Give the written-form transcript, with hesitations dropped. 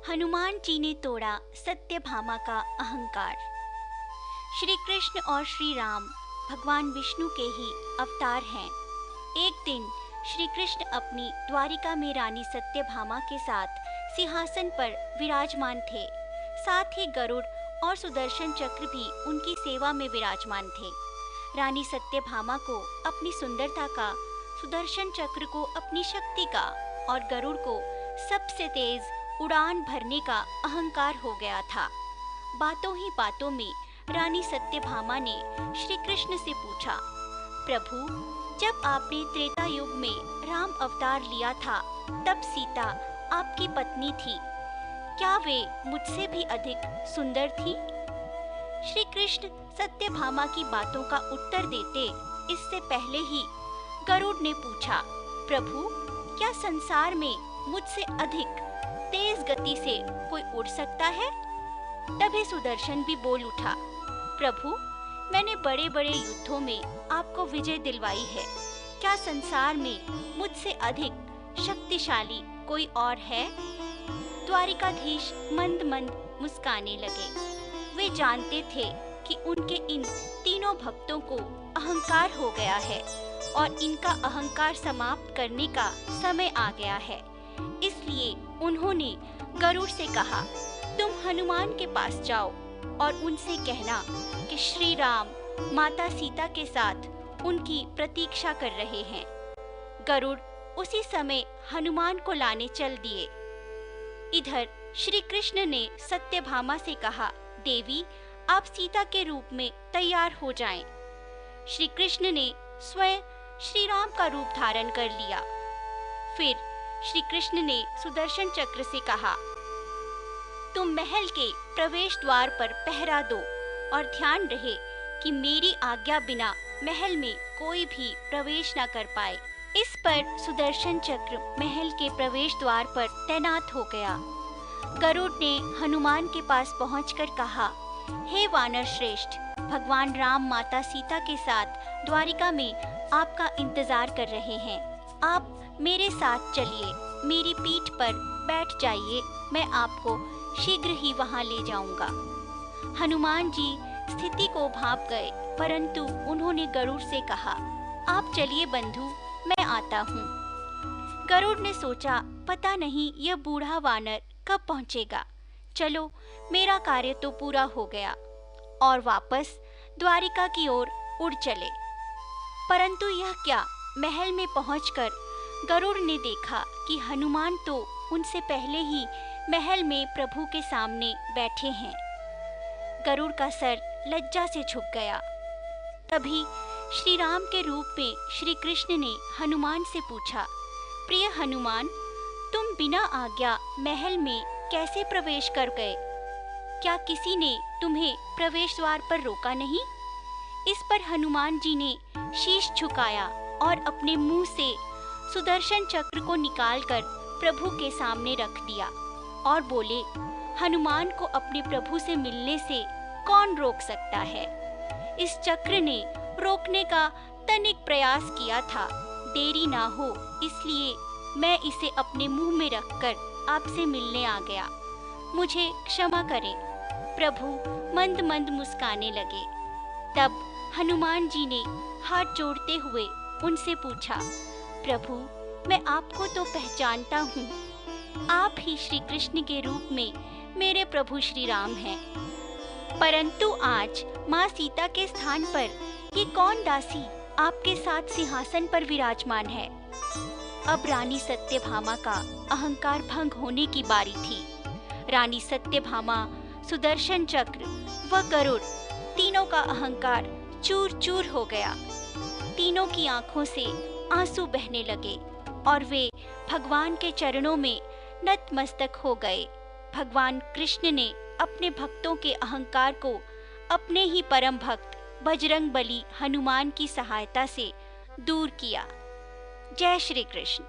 हनुमान जी ने तोड़ा सत्यभामा का अहंकार। श्री कृष्ण और श्री राम भगवान विष्णु के ही अवतार हैं। एक दिन श्री कृष्ण अपनी द्वारिका में रानी सत्यभामा के साथ सिंहासन पर विराजमान थे। साथ ही गरुड़ और सुदर्शन चक्र भी उनकी सेवा में विराजमान थे। रानी सत्यभामा को अपनी सुंदरता का, सुदर्शन चक्र को अपनी शक्ति का और गरुड़ को सबसे तेज उड़ान भरने का अहंकार हो गया था। बातों ही बातों में रानी सत्यभामा ने श्री कृष्ण से पूछा, प्रभु, जब आपने त्रेता युग में राम अवतार लिया था तब सीता आपकी पत्नी थी, क्या वे मुझसे भी अधिक सुंदर थी? श्री कृष्ण सत्यभामा की बातों का उत्तर देते इससे पहले ही गरुड़ ने पूछा, प्रभु, क्या संसार में मुझसे अधिक तेज गति से कोई उड़ सकता है? तभी सुदर्शन भी बोल उठा, प्रभु, मैंने बड़े बड़े युद्धों में आपको विजय दिलवाई है। क्या संसार में मुझसे अधिक शक्तिशाली कोई और है? द्वारिकाधीश मंद मंद मुस्काने लगे। वे जानते थे कि उनके इन तीनों भक्तों को अहंकार हो गया है और इनका अहंकार समाप्त करने का समय आ गया है। इसलिए उन्होंने गरुड़ से कहा, तुम हनुमान के पास जाओ और उनसे कहना कि श्री राम माता सीता के साथ उनकी प्रतीक्षा कर रहे हैं। गरुड़ उसी समय हनुमान को लाने चल दिए। इधर श्री कृष्ण ने सत्यभामा से कहा, देवी, आप सीता के रूप में तैयार हो जाएं। श्री कृष्ण ने स्वयं श्री राम का रूप धारण कर लिया। फिर श्री कृष्ण ने सुदर्शन चक्र से कहा, तुम महल के प्रवेश द्वार पर पहरा दो और ध्यान रहे कि मेरी आज्ञा बिना महल में कोई भी प्रवेश न कर पाए। इस पर सुदर्शन चक्र महल के प्रवेश द्वार पर तैनात हो गया। गरुड़ ने हनुमान के पास पहुंचकर कहा, हे वानर श्रेष्ठ, भगवान राम माता सीता के साथ द्वारिका में आपका इंतजार कर रहे हैं। आप मेरे साथ चलिए, मेरी पीठ पर बैठ जाइए, मैं आपको शीघ्र ही वहां ले जाऊंगा। हनुमान जी स्थिति को भांप गए, परंतु उन्होंने गरुड़ से कहा, आप चलिए बंधु, मैं आता हूँ। गरुड़ ने सोचा, पता नहीं यह बूढ़ा वानर कब पहुँचेगा। चलो, मेरा कार्य तो पूरा हो गया, और वापस द्वारिका की ओर उड़ चले। परंतु यह क्या, महल में पहुंचकर गरुड़ ने देखा कि हनुमान तो उनसे पहले ही महल में प्रभु के सामने बैठे हैं। गरुड़ का सर लज्जा से झुक गया। तभी श्री राम के रूप में श्री कृष्ण ने हनुमान से पूछा, प्रिय हनुमान, तुम बिना आज्ञा महल में कैसे प्रवेश कर गए? क्या किसी ने तुम्हें प्रवेश द्वार पर रोका नहीं? इस पर हनुमान जी ने शीश झुकाया और अपने मुंह से सुदर्शन चक्र को निकालकर प्रभु के सामने रख दिया और बोले, हनुमान को अपने प्रभु से मिलने से कौन रोक सकता है? इस चक्र ने रोकने का तनिक प्रयास किया था, देरी ना हो इसलिए मैं इसे अपने मुंह में रखकर आपसे मिलने आ गया। मुझे क्षमा करें। प्रभु मंद मंद मुस्काने लगे। तब हनुमान जी ने हाथ जोड़ते हुए उनसे पूछा, प्रभु, मैं आपको तो पहचानता हूँ, आप ही श्री कृष्ण के रूप में मेरे प्रभु श्री राम हैं। परंतु आज माँ सीता के स्थान पर ये कौन दासी आपके साथ सिंहासन पर विराजमान है? अब रानी सत्यभामा का अहंकार भंग होने की बारी थी। रानी सत्यभामा, सुदर्शन चक्र व गरुड़ तीनों का अहंकार चूर चूर हो गया। तीनों की आंखों से आंसू बहने लगे और वे भगवान के चरणों में नतमस्तक हो गए। भगवान कृष्ण ने अपने भक्तों के अहंकार को अपने ही परम भक्त बजरंग बली हनुमान की सहायता से दूर किया। जय श्री कृष्ण।